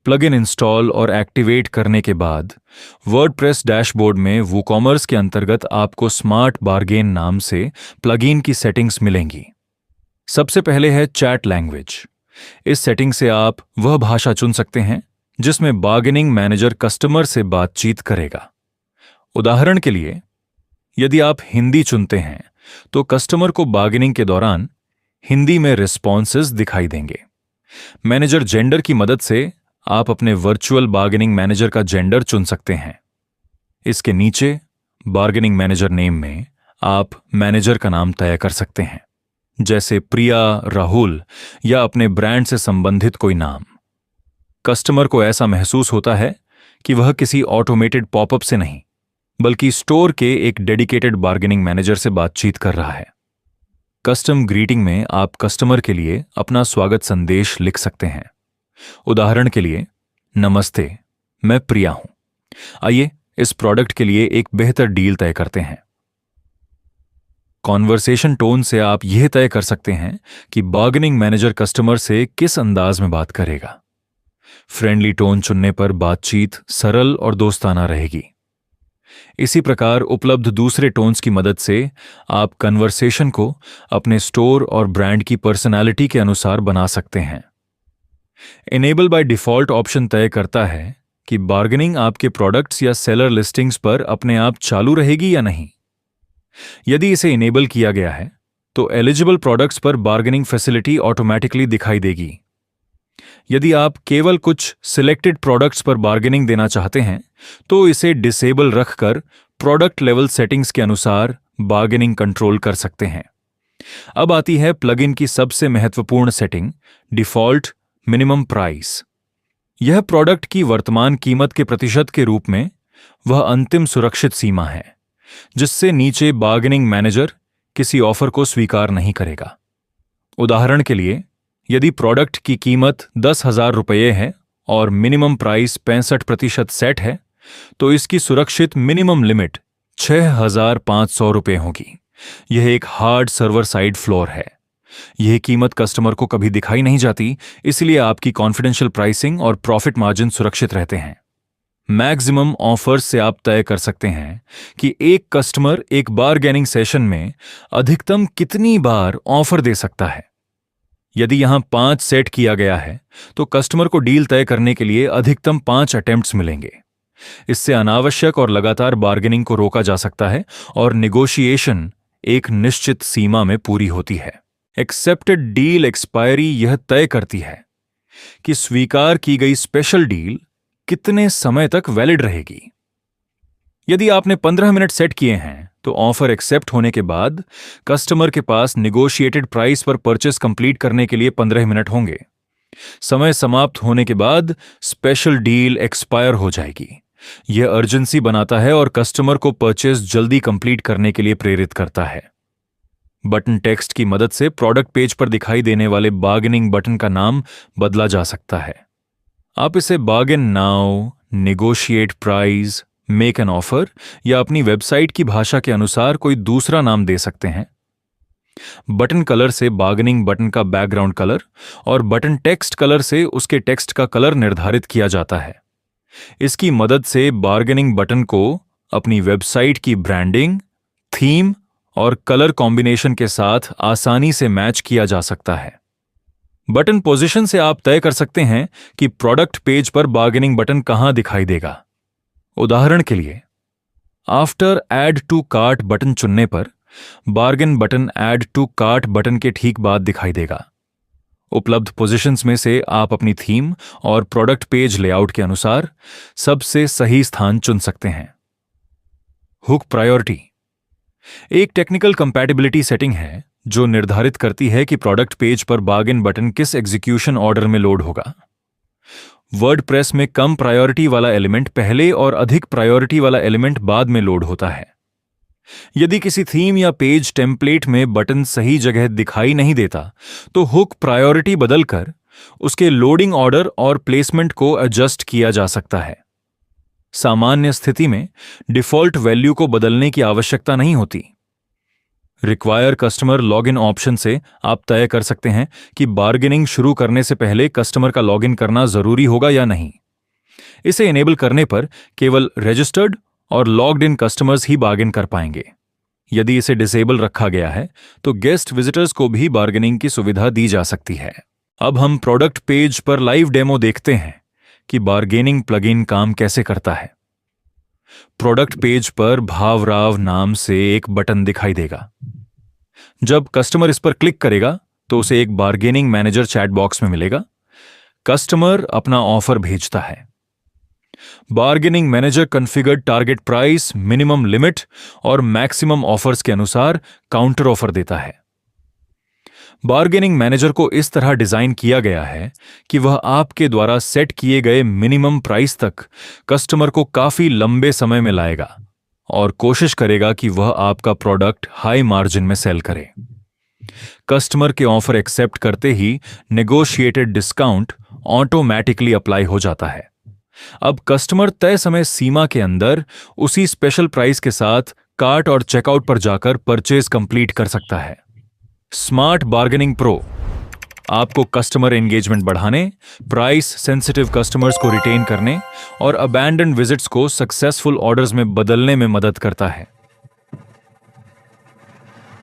Plugin install और activate करने के बाद वर्डप्रेस डैशबोर्ड में वूकॉमर्स के अंतर्गत आपको स्मार्ट बार्गेन नाम से प्लगइन की सेटिंग्स मिलेंगी। सबसे पहले है चैट लैंग्वेज। इस सेटिंग से आप वह भाषा चुन सकते हैं जिसमें बार्गेनिंग मैनेजर कस्टमर से बातचीत करेगा। उदाहरण के लिए, यदि आप हिंदी चुनते हैं तो कस्टमर को बार्गेनिंग के दौरान हिंदी में रिस्पॉन्सेज दिखाई देंगे। मैनेजर जेंडर की मदद से आप अपने वर्चुअल बार्गेनिंग मैनेजर का जेंडर चुन सकते हैं। इसके नीचे बार्गेनिंग मैनेजर नेम में आप मैनेजर का नाम तय कर सकते हैं, जैसे प्रिया, राहुल या अपने ब्रांड से संबंधित कोई नाम। कस्टमर को ऐसा महसूस होता है कि वह किसी ऑटोमेटेड पॉपअप से नहीं, बल्कि स्टोर के एक डेडिकेटेड बार्गेनिंग मैनेजर से बातचीत कर रहा है। कस्टम ग्रीटिंग में आप कस्टमर के लिए अपना स्वागत संदेश लिख सकते हैं। उदाहरण के लिए, नमस्ते, मैं प्रिया हूं। आइए इस प्रोडक्ट के लिए एक बेहतर डील तय करते हैं। कॉन्वर्सेशन टोन से आप यह तय कर सकते हैं कि बार्गेनिंग मैनेजर कस्टमर से किस अंदाज में बात करेगा। फ्रेंडली टोन चुनने पर बातचीत सरल और दोस्ताना रहेगी। इसी प्रकार उपलब्ध दूसरे टोन्स की मदद से आप कन्वर्सेशन को अपने स्टोर और ब्रांड की पर्सनालिटी के अनुसार बना सकते हैं। इनेबल बाय डिफॉल्ट ऑप्शन तय करता है कि बार्गेनिंग आपके प्रोडक्ट्स या सेलर लिस्टिंग्स पर अपने आप चालू रहेगी या नहीं। यदि इसे इनेबल किया गया है तो एलिजिबल प्रोडक्ट्स पर बार्गेनिंग फैसिलिटी ऑटोमेटिकली दिखाई देगी। यदि आप केवल कुछ सिलेक्टेड प्रोडक्ट्स पर बार्गेनिंग देना चाहते हैं तो इसे डिसेबल रखकर प्रोडक्ट लेवल सेटिंग्स के अनुसार बार्गेनिंग कंट्रोल कर सकते हैं। अब आती है प्लगइन की सबसे महत्वपूर्ण सेटिंग, डिफॉल्ट मिनिमम प्राइस। यह प्रोडक्ट की वर्तमान कीमत के प्रतिशत के रूप में वह अंतिम सुरक्षित सीमा है जिससे नीचे बार्गेनिंग मैनेजर किसी ऑफर को स्वीकार नहीं करेगा। उदाहरण के लिए, यदि प्रोडक्ट की कीमत 10,000 रुपये है और मिनिमम प्राइस 65% सेट है तो इसकी सुरक्षित मिनिमम लिमिट 6,500 रुपये होगी। यह एक हार्ड सर्वर साइड फ्लोर है। यह कीमत कस्टमर को कभी दिखाई नहीं जाती, इसलिए आपकी कॉन्फिडेंशियल प्राइसिंग और प्रॉफिट मार्जिन सुरक्षित रहते हैं। मैक्सिमम ऑफर्स से आप तय कर सकते हैं कि एक कस्टमर एक बार्गेनिंग सेशन में अधिकतम कितनी बार ऑफर दे सकता है। यदि यहां 5 सेट किया गया है तो कस्टमर को डील तय करने के लिए अधिकतम 5 अटेम्प्ट्स मिलेंगे। इससे अनावश्यक और लगातार बार्गेनिंग को रोका जा सकता है और निगोशिएशन एक निश्चित सीमा में पूरी होती है। एक्सेप्टेड डील एक्सपायरी यह तय करती है कि स्वीकार की गई स्पेशल डील कितने समय तक वैलिड रहेगी। यदि आपने 15 मिनट सेट किए हैं तो ऑफर एक्सेप्ट होने के बाद कस्टमर के पास निगोशिएटेड प्राइस पर परचेस कंप्लीट करने के लिए 15 मिनट होंगे। समय समाप्त होने के बाद स्पेशल डील एक्सपायर हो जाएगी। यह अर्जेंसी बनाता है और कस्टमर को परचेस जल्दी कंप्लीट करने के लिए प्रेरित करता है। बटन टेक्स्ट की मदद से प्रोडक्ट पेज पर दिखाई देने वाले बार्गेनिंग बटन का नाम बदला जा सकता है। आप इसे bargain now, negotiate price, make an offer या अपनी वेबसाइट की भाषा के अनुसार कोई दूसरा नाम दे सकते हैं। बटन कलर से बार्गेनिंग बटन का बैकग्राउंड कलर और बटन टेक्स्ट कलर से उसके टेक्स्ट का कलर निर्धारित किया जाता है। इसकी मदद से बार्गेनिंग बटन को अपनी वेबसाइट की ब्रांडिंग, थीम और कलर कॉम्बिनेशन के साथ आसानी से मैच किया जा सकता है। बटन पोजीशन से आप तय कर सकते हैं कि प्रोडक्ट पेज पर बार्गेनिंग बटन कहां दिखाई देगा। उदाहरण के लिए, after add to cart button चुनने पर bargain button add to cart button के ठीक बाद दिखाई देगा। उपलब्ध पोजीशंस में से आप अपनी थीम और प्रोडक्ट पेज लेआउट के अनुसार सबसे सही स्थान चुन सकते हैं। हुक प्रायोरिटी एक टेक्निकल कंपैटिबिलिटी सेटिंग है जो निर्धारित करती है कि प्रोडक्ट पेज पर बार्गेन बटन किस एग्जीक्यूशन ऑर्डर में लोड होगा। वर्डप्रेस में कम प्रायोरिटी वाला एलिमेंट पहले और अधिक प्रायोरिटी वाला एलिमेंट बाद में लोड होता है। यदि किसी थीम या पेज टेम्पलेट में बटन सही जगह दिखाई नहीं देता तो हुक प्रायोरिटी बदलकर उसके लोडिंग ऑर्डर और प्लेसमेंट को एडजस्ट किया जा सकता है। सामान्य स्थिति में डिफॉल्ट वैल्यू को बदलने की आवश्यकता नहीं होती। रिक्वायर कस्टमर लॉगिन ऑप्शन से आप तय कर सकते हैं कि बार्गेनिंग शुरू करने से पहले कस्टमर का लॉगिन करना जरूरी होगा या नहीं। इसे इनेबल करने पर केवल रजिस्टर्ड और logged in customers he bargain कर पाएंगे। यदि इसे डिसेबल रखा गया है तो गेस्ट विजिटर्स को भी बार्गेनिंग की सुविधा दी जा सकती है। अब हम प्रोडक्ट पेज पर लाइव डेमो देखते हैं कि बार्गेनिंग प्लगइन काम कैसे करता है। प्रोडक्ट पेज पर भावराव नाम से एक बटन दिखाई देगा। जब कस्टमर इस पर क्लिक करेगा तो उसे एक बार्गेनिंग मैनेजर चैट बॉक्स में मिलेगा। कस्टमर अपना ऑफर भेजता है। Bargaining manager configured target price, minimum limit और मैक्सिमम ऑफर्स के अनुसार काउंटर ऑफर देता है। बार्गेनिंग मैनेजर को इस तरह डिजाइन किया गया है कि वह आपके द्वारा सेट किए गए मिनिमम प्राइस तक कस्टमर को काफी लंबे समय में लाएगा और कोशिश करेगा कि वह आपका प्रोडक्ट हाई मार्जिन में सेल करे। कस्टमर के ऑफर एक्सेप्ट करते ही नेगोशिएटेड डिस्काउंट ऑटोमैटिकली अप्लाई हो जाता है। अब कस्टमर तय समय सीमा के अंदर उसी स्पेशल प्राइस के साथ कार्ट और चेकआउट पर जाकर परचेज कंप्लीट कर सकता है। स्मार्ट बार्गेनिंग प्रो आपको कस्टमर एंगेजमेंट बढ़ाने, प्राइस सेंसिटिव कस्टमर्स को रिटेन करने और अबैंडन विजिट्स को सक्सेसफुल ऑर्डर्स में बदलने में मदद करता है।